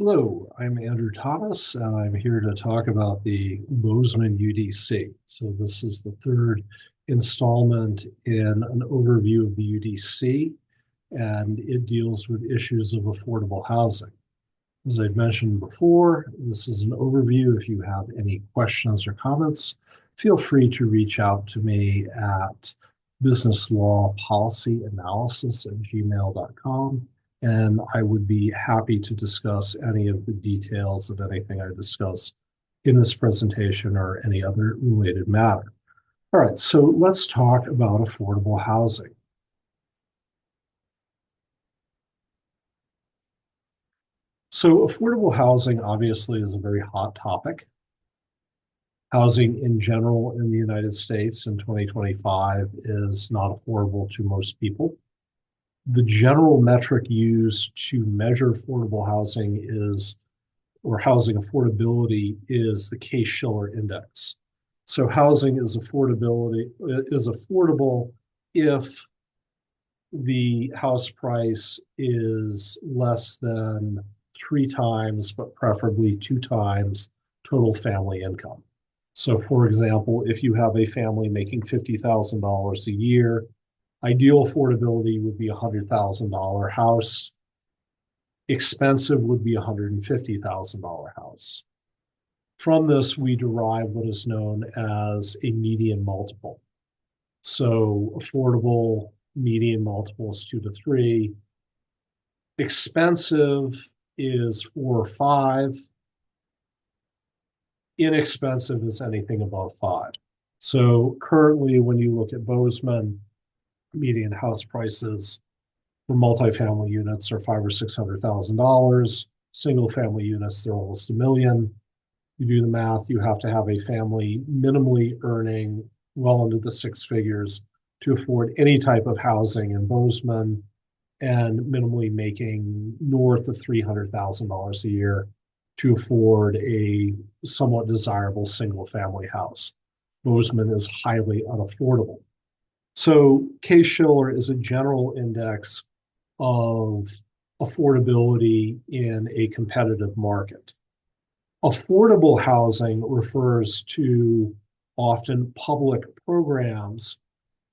Hello, I'm Andrew Thomas, and I'm here to talk about the Bozeman UDC. So this is the third installment in an overview of the UDC, and it deals with issues of affordable housing. As I've mentioned before, this is an overview. If you have any questions or comments, feel free to reach out to me at businesslawpolicyanalysis@gmail.com, and I would be happy to discuss any of the details of anything I discuss in this presentation or any other related matter. All right, so let's talk about affordable housing. So affordable housing obviously is a very hot topic. Housing in general in the United States in 2025 is not affordable to most people. The general metric used to measure affordable housing is, or housing affordability, is the Case-Shiller index. So housing is affordable if the house price is less than 3 times, but preferably 2 times total family income. So for example, if you have a family making $50,000 a year, ideal affordability would be a $100,000 house. Expensive would be a $150,000 house. From this, we derive what is known as a median multiple. So affordable median multiple is 2 to 3. Expensive is 4 or 5. Inexpensive is anything above 5. So currently, when you look at Bozeman, median house prices for multifamily units are $500,000 or $600,000. Single family units, they're almost $1 million. You do the math, you have to have a family minimally earning well into the 6 figures to afford any type of housing in Bozeman, and minimally making north of $300,000 a year to afford a somewhat desirable single family house. Bozeman is highly unaffordable. So Case-Shiller is a general index of affordability in a competitive market. Affordable housing refers to often public programs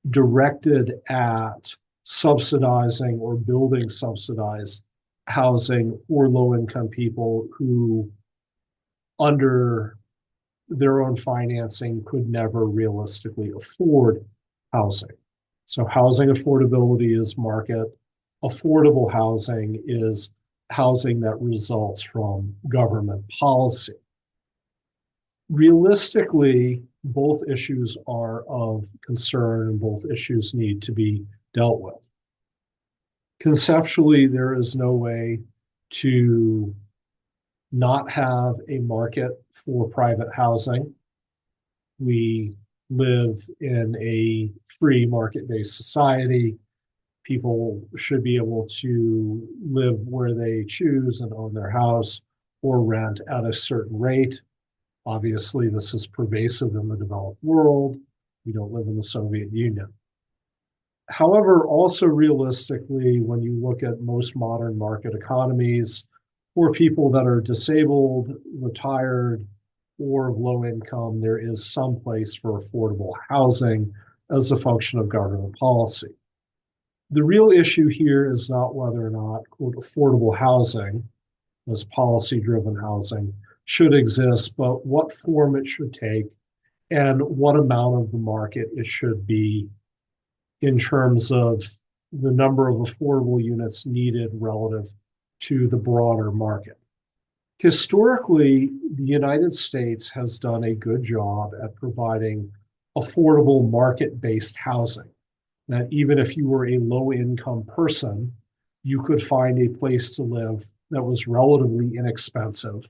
directed at subsidizing or building subsidized housing for low-income people who, under their own financing, could never realistically afford housing. So housing affordability is market. Affordable housing is housing that results from government policy. Realistically, both issues are of concern and both issues need to be dealt with. Conceptually, there is no way to not have a market for private housing. We live in a free market-based society. People should be able to live where they choose and own their house or rent at a certain rate. Obviously, this is pervasive in the developed world. We don't live in the Soviet Union. However, also realistically, when you look at most modern market economies, for people that are disabled, retired, or of low income, there is some place for affordable housing as a function of government policy. The real issue here is not whether or not, quote, affordable housing, as policy-driven housing, should exist, but what form it should take and what amount of the market it should be in terms of the number of affordable units needed relative to the broader market. Historically, the United States has done a good job at providing affordable market-based housing. That even if you were a low-income person, you could find a place to live that was relatively inexpensive,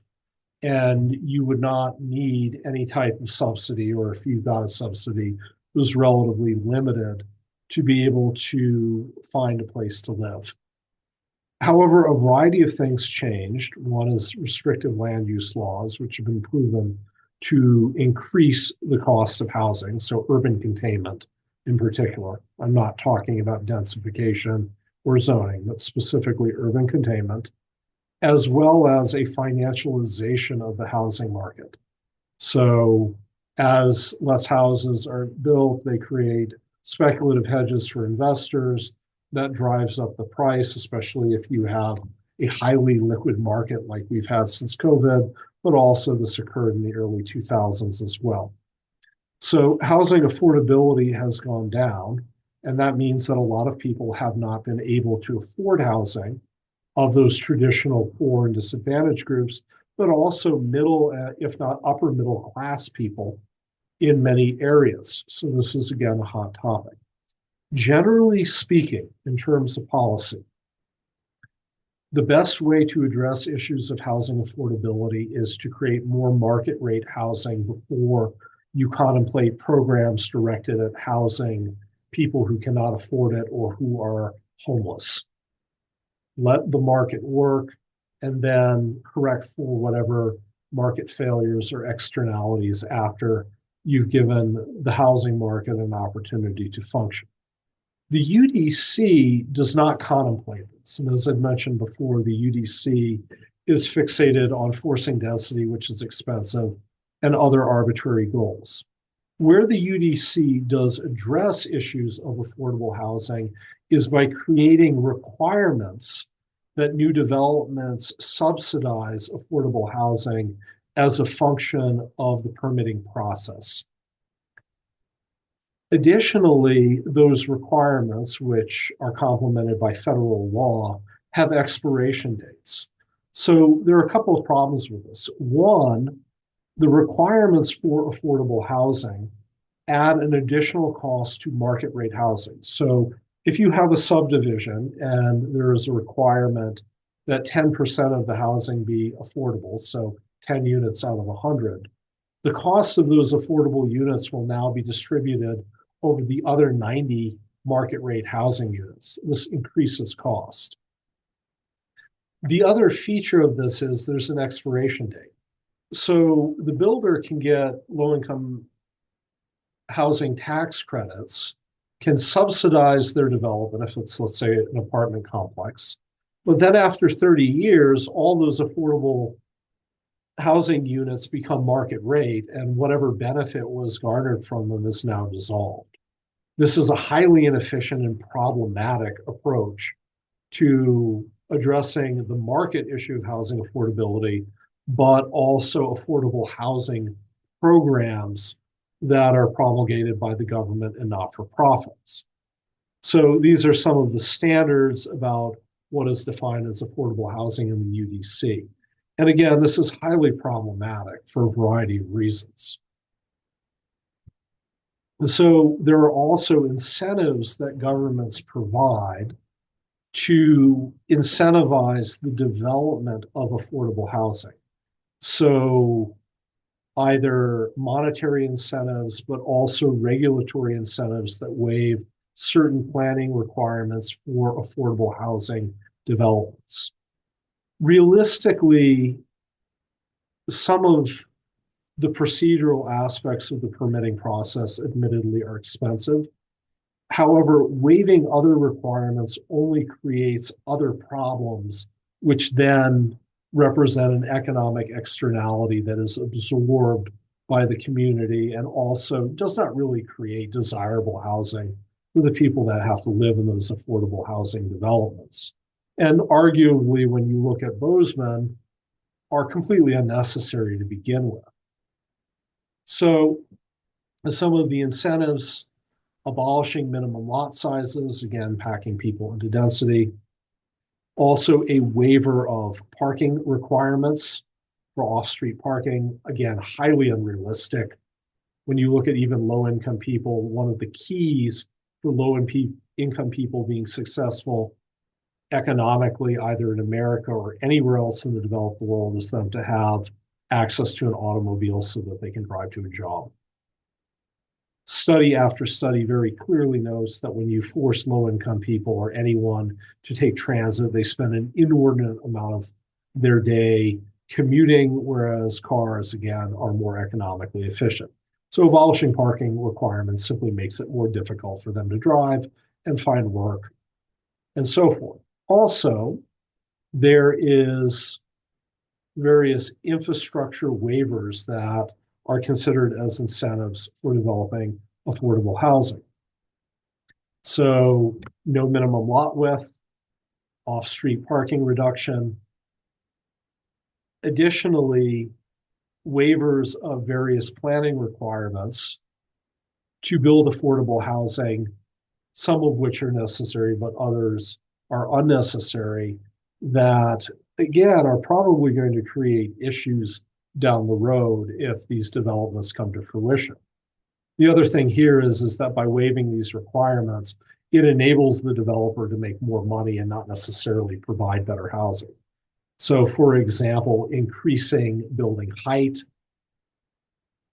and you would not need any type of subsidy, or if you got a subsidy, it was relatively limited to be able to find a place to live. However, a variety of things changed. One is restrictive land use laws, which have been proven to increase the cost of housing, so urban containment in particular. I'm not talking about densification or zoning, but specifically urban containment. as well as a financialization of the housing market. So as less houses are built, they create speculative hedges for investors. That drives up the price, especially if you have a highly liquid market like we've had since COVID, but also this occurred in the early 2000s as well. So housing affordability has gone down, and that means that a lot of people have not been able to afford housing of those traditional poor and disadvantaged groups, but also middle, if not upper middle class people in many areas. So this is again a hot topic. Generally speaking, in terms of policy, the best way to address issues of housing affordability is to create more market rate housing before you contemplate programs directed at housing people who cannot afford it or who are homeless. Let the market work and then correct for whatever market failures or externalities after you've given the housing market an opportunity to function. The UDC does not contemplate this. And as I've mentioned before, the UDC is fixated on forcing density, which is expensive, and other arbitrary goals. Where the UDC does address issues of affordable housing is by creating requirements that new developments subsidize affordable housing as a function of the permitting process. Additionally, those requirements, which are complemented by federal law, have expiration dates. So there are a couple of problems with this. One, the requirements for affordable housing add an additional cost to market rate housing. So if you have a subdivision and there is a requirement that 10% of the housing be affordable, so 10 units out of 100, the cost of those affordable units will now be distributed over the other 90 market rate housing units. This increases cost. The other feature of this is there's an expiration date. So the builder can get low-income housing tax credits, can subsidize their development if it's, let's say, an apartment complex. But then after 30 years, all those affordable housing units become market rate, and whatever benefit was garnered from them is now dissolved. This is a highly inefficient and problematic approach to addressing the market issue of housing affordability, but also affordable housing programs that are promulgated by the government and not-for-profits. So these are some of the standards about what is defined as affordable housing in the UDC. And again, this is highly problematic for a variety of reasons. So there are also incentives that governments provide to incentivize the development of affordable housing. So either monetary incentives, but also regulatory incentives that waive certain planning requirements for affordable housing developments. Realistically, some of the procedural aspects of the permitting process admittedly are expensive. However, waiving other requirements only creates other problems, which then represent an economic externality that is absorbed by the community and also does not really create desirable housing for the people that have to live in those affordable housing developments. And arguably, when you look at Bozeman, are completely unnecessary to begin with. So some of the incentives, abolishing minimum lot sizes, again, packing people into density. Also a waiver of parking requirements for off-street parking, again, highly unrealistic. When you look at even low-income people, one of the keys for low-income people being successful economically, either in America or anywhere else in the developed world, is them to have access to an automobile so that they can drive to a job. Study after study very clearly knows that when you force low-income people or anyone to take transit, they spend an inordinate amount of their day commuting, whereas cars, again, are more economically efficient. So abolishing parking requirements simply makes it more difficult for them to drive and find work and so forth. Also, there is various infrastructure waivers that are considered as incentives for developing affordable housing. So no minimum lot width, off-street parking reduction. Additionally, waivers of various planning requirements to build affordable housing, some of which are necessary, but others are unnecessary, that again are probably going to create issues down the road if these developments come to fruition. The other thing here is that by waiving these requirements, it enables the developer to make more money and not necessarily provide better housing. So, for example, increasing building height.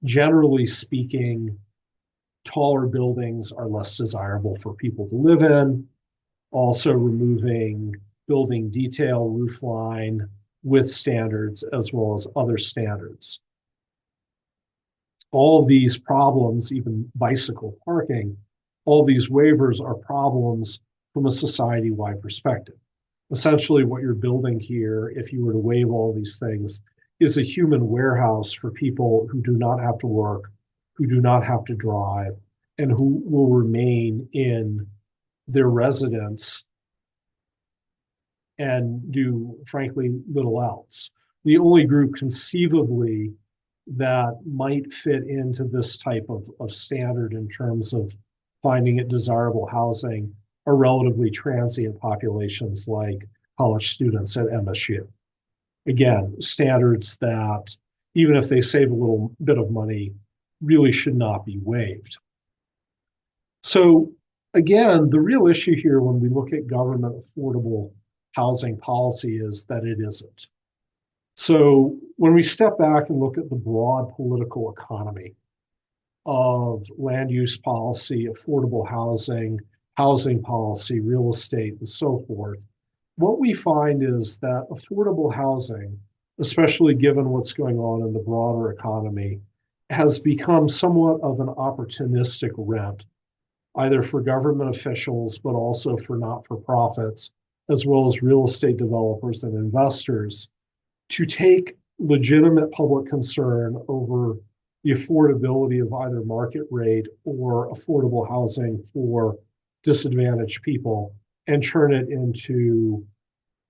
Generally speaking, taller buildings are less desirable for people to live in. Also, removing building detail, roof line, width standards, as well as other standards. All of these problems, even bicycle parking, all these waivers are problems from a society-wide perspective. Essentially, what you're building here, if you were to waive all these things, is a human warehouse for people who do not have to work, who do not have to drive, and who will remain in their residence and do, frankly, little else. The only group conceivably that might fit into this type of standard in terms of finding it desirable housing are relatively transient populations like college students at MSU. Again, standards that, even if they save a little bit of money, really should not be waived. So again, the real issue here when we look at government affordable housing policy is that it isn't. So when we step back and look at the broad political economy of land use policy, affordable housing, housing policy, real estate, and so forth, what we find is that affordable housing, especially given what's going on in the broader economy, has become somewhat of an opportunistic rent, either for government officials, but also for not-for-profits, as well as real estate developers and investors, to take legitimate public concern over the affordability of either market rate or affordable housing for disadvantaged people and turn it into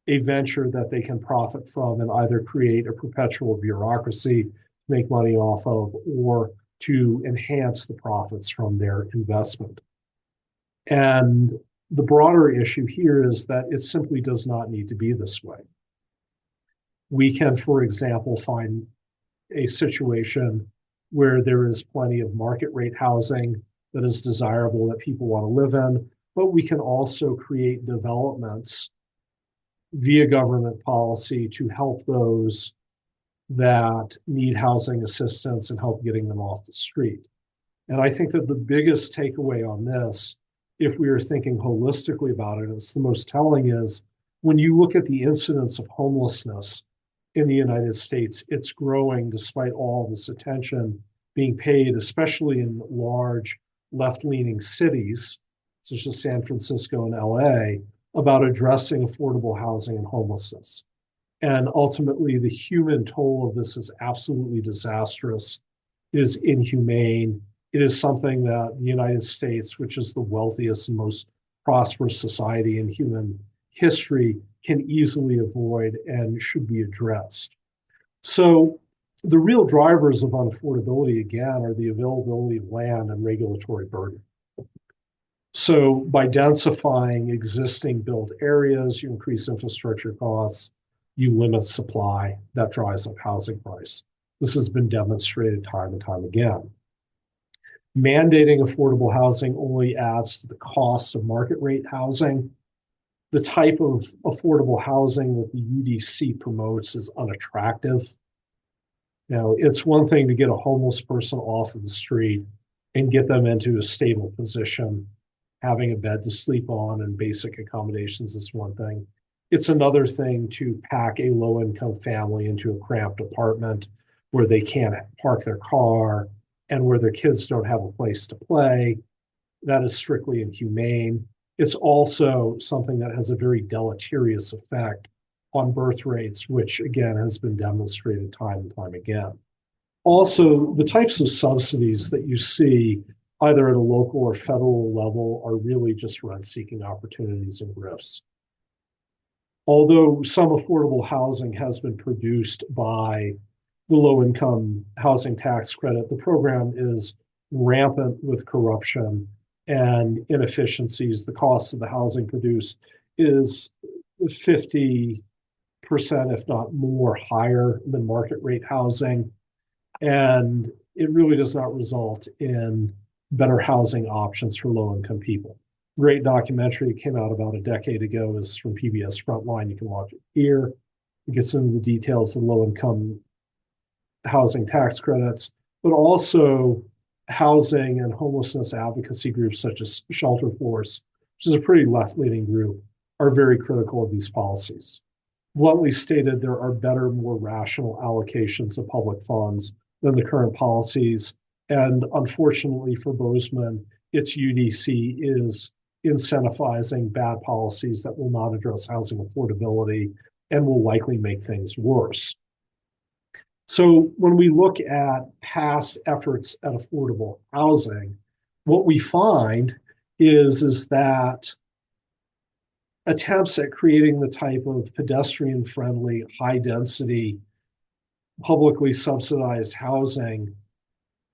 a venture that they can profit from and either create a perpetual bureaucracy to make money off of or to enhance the profits from their investment. And the broader issue here is that it simply does not need to be this way. We can, for example, find a situation where there is plenty of market rate housing that is desirable that people want to live in, but we can also create developments via government policy to help those that need housing assistance and help getting them off the street. And I think that the biggest takeaway on this, if we are thinking holistically about it, it's the most telling is when you look at the incidence of homelessness in the United States, it's growing despite all this attention being paid, especially in large left-leaning cities, such as San Francisco and LA, about addressing affordable housing and homelessness. And ultimately, the human toll of this is absolutely disastrous, it is inhumane. It is something that the United States, which is the wealthiest and most prosperous society in human history, can easily avoid and should be addressed. So the real drivers of unaffordability, again, are the availability of land and regulatory burden. So by densifying existing built areas, you increase infrastructure costs, you limit supply, that drives up housing price. This has been demonstrated time and time again. Mandating affordable housing only adds to the cost of market rate housing. The type of affordable housing that the UDC promotes is unattractive. Now, it's one thing to get a homeless person off of the street and get them into a stable position. Having a bed to sleep on and basic accommodations is one thing. It's another thing to pack a low-income family into a cramped apartment where they can't park their car and where their kids don't have a place to play. That is strictly inhumane. It's also something that has a very deleterious effect on birth rates, which again has been demonstrated time and time again. Also, the types of subsidies that you see either at a local or federal level are really just rent-seeking opportunities and grifts. Although some affordable housing has been produced by the low-income housing tax credit, the program is rampant with corruption and inefficiencies. The cost of the housing produced is 50%, if not more, higher than market rate housing. And it really does not result in better housing options for low-income people. Great documentary that came out about a decade ago is from PBS Frontline. You can watch it here. It gets into the details of low-income housing tax credits, but also housing and homelessness advocacy groups such as Shelter Force, which is a pretty left-leaning group, are very critical of these policies. Bluntly stated, there are better, more rational allocations of public funds than the current policies. And unfortunately for Bozeman, its UDC is incentivizing bad policies that will not address housing affordability and will likely make things worse. So when we look at past efforts at affordable housing, what we find is that attempts at creating the type of pedestrian-friendly, high-density, publicly subsidized housing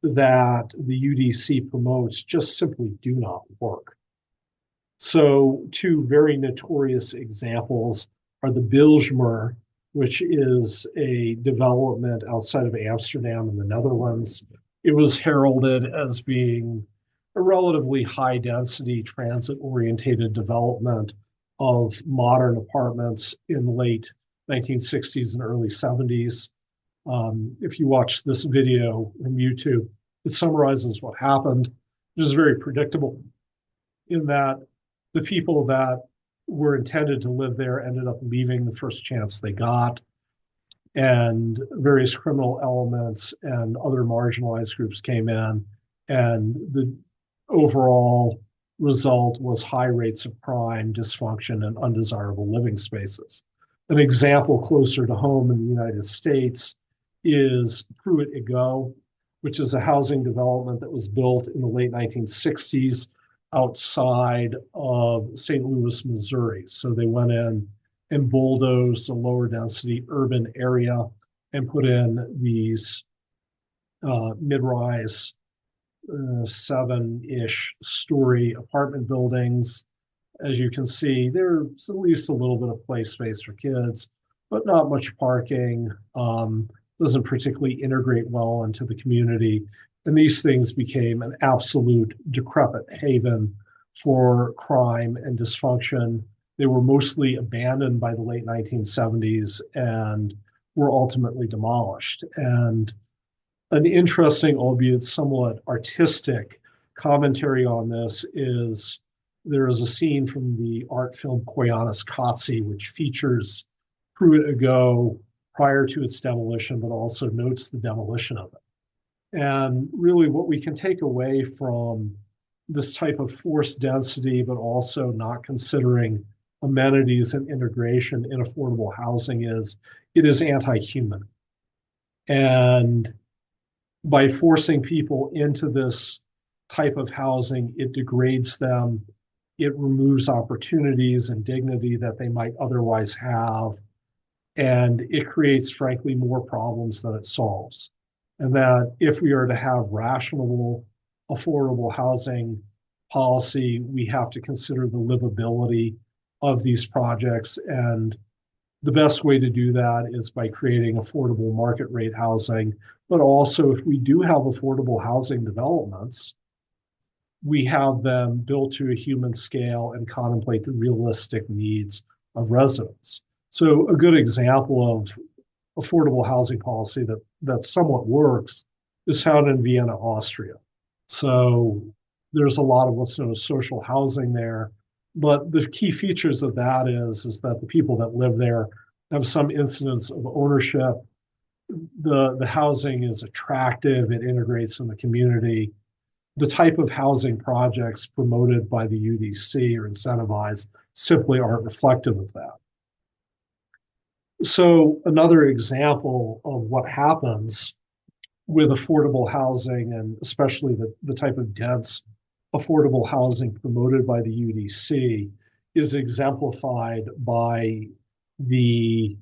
that the UDC promotes just simply do not work. So two very notorious examples are the Bilgemer, which is a development outside of Amsterdam in the Netherlands. It was heralded as being a relatively high-density, transit-orientated development of modern apartments in the late 1960s and early 70s. If you watch this video on YouTube, it summarizes what happened, which is very predictable in that the people that were intended to live there ended up leaving the first chance they got, and various criminal elements and other marginalized groups came in, and the overall result was high rates of crime, dysfunction, and undesirable living spaces. An example closer to home in the United States is Pruitt-Igoe, which is a housing development that was built in the late 1960s outside of St. Louis, Missouri. So they went in and bulldozed a lower density urban area and put in these mid-rise 7-ish story apartment buildings. As you can see, there's at least a little bit of play space for kids, but not much parking. Doesn't particularly integrate well into the community. And these things became an absolute decrepit haven for crime and dysfunction. They were mostly abandoned by the late 1970s and were ultimately demolished. And an interesting, albeit somewhat artistic, commentary on this is there is a scene from the art film Koyaanisqatsi, which features Pruitt-Igoe prior to its demolition, but also notes the demolition of it. And really what we can take away from this type of forced density, but also not considering amenities and integration in affordable housing is it is anti-human. And by forcing people into this type of housing, it degrades them, it removes opportunities and dignity that they might otherwise have, and it creates, frankly, more problems than it solves. And that if we are to have rational, affordable housing policy, we have to consider the livability of these projects. And the best way to do that is by creating affordable market rate housing. But also, if we do have affordable housing developments, we have them built to a human scale and contemplate the realistic needs of residents. So a good example of affordable housing policy that somewhat works is found in Vienna, Austria. So there's a lot of what's known as social housing there. But the key features of that is that the people that live there have some incidence of ownership. The housing is attractive, it integrates in the community. The type of housing projects promoted by the UDC or incentivized simply aren't reflective of that. So another example of what happens with affordable housing, and especially the type of dense affordable housing promoted by the UDC, is exemplified by the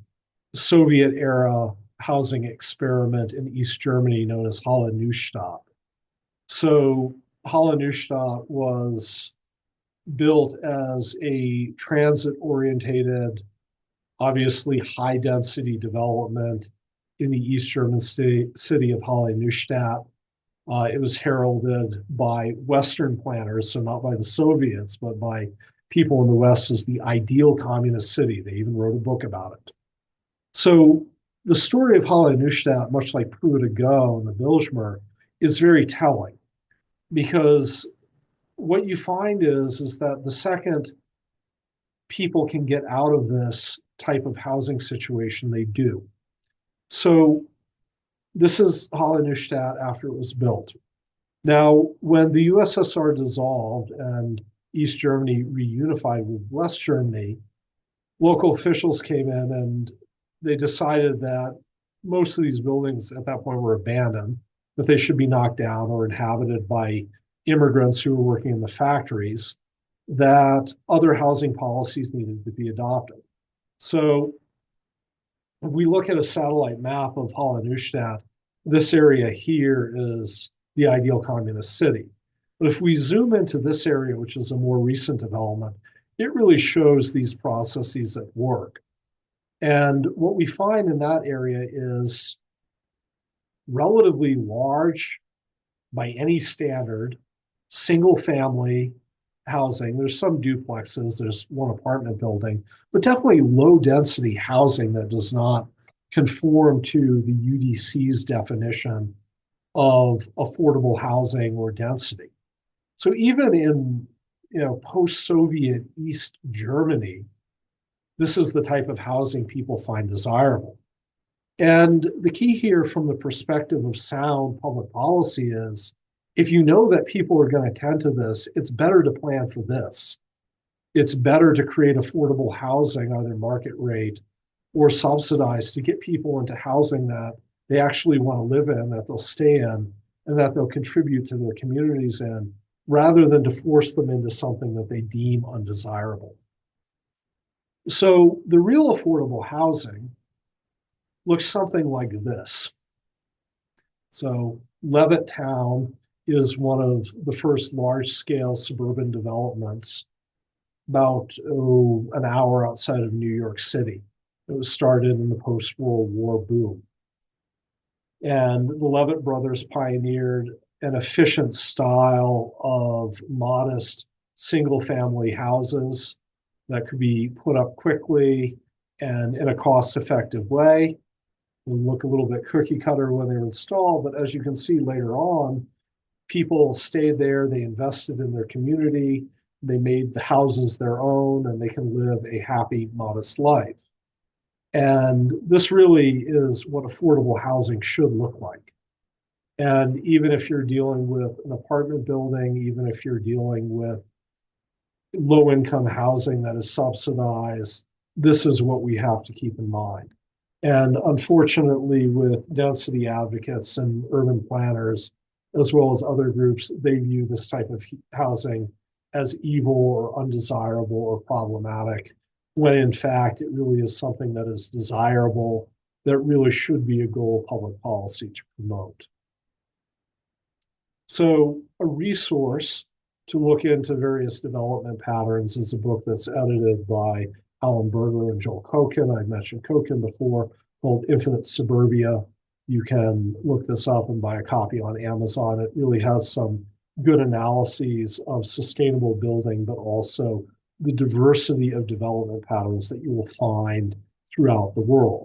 Soviet era housing experiment in East Germany known as Halle Neustadt. So Halle Neustadt was built as a transit orientated, obviously high density development in the East German city of Halle Neustadt. It was heralded by Western planners, so not by the Soviets, but by people in the West as the ideal communist city. They even wrote a book about it. So the story of Halle Neustadt, much like Pruitt to Go and the Bilgemer, is very telling because what you find is that the second people can get out of this type of housing situation, they do. So this is Halle Neustadt after it was built. Now, when the USSR dissolved and East Germany reunified with West Germany, local officials came in and they decided that most of these buildings at that point were abandoned, that they should be knocked down or inhabited by immigrants who were working in the factories, that other housing policies needed to be adopted. So if we look at a satellite map of Halle Neustadt, this area here is the ideal communist city. But if we zoom into this area, which is a more recent development, it really shows these processes at work. And what we find in that area is relatively large by any standard, single family housing. There's some duplexes, there's one apartment building, but definitely low density housing that does not conform to the UDC's definition of affordable housing or density. So even in post-Soviet East Germany, this is the type of housing people find desirable. And the key here from the perspective of sound public policy is if you know that people are going to tend to this, it's better to plan for this. It's better to create affordable housing, either market rate or subsidized, to get people into housing that they actually want to live in, that they'll stay in, and that they'll contribute to their communities in, rather than to force them into something that they deem undesirable. So the real affordable housing looks something like this. So Levittown is one of the first large-scale suburban developments about an hour outside of New York City. It was started in the post-World War boom. And the Levitt brothers pioneered an efficient style of modest single-family houses that could be put up quickly and in a cost-effective way. They look a little bit cookie cutter when they were installed, but as you can see later on, people stayed there, they invested in their community, they made the houses their own, and they can live a happy, modest life. And this really is what affordable housing should look like. And even if you're dealing with an apartment building, even if you're dealing with low income housing that is subsidized, this is what we have to keep in mind. And unfortunately, with density advocates and urban planners, as well as other groups, they view this type of housing as evil or undesirable or problematic, when in fact it really is something that is desirable, that really should be a goal of public policy to promote. So a resource to look into various development patterns is a book that's edited by Alan Berger and Joel Koken. I mentioned Koken before, called Infinite Suburbia. You can look this up and buy a copy on Amazon. It really has some good analyses of sustainable building, but also the diversity of development patterns that you will find throughout the world.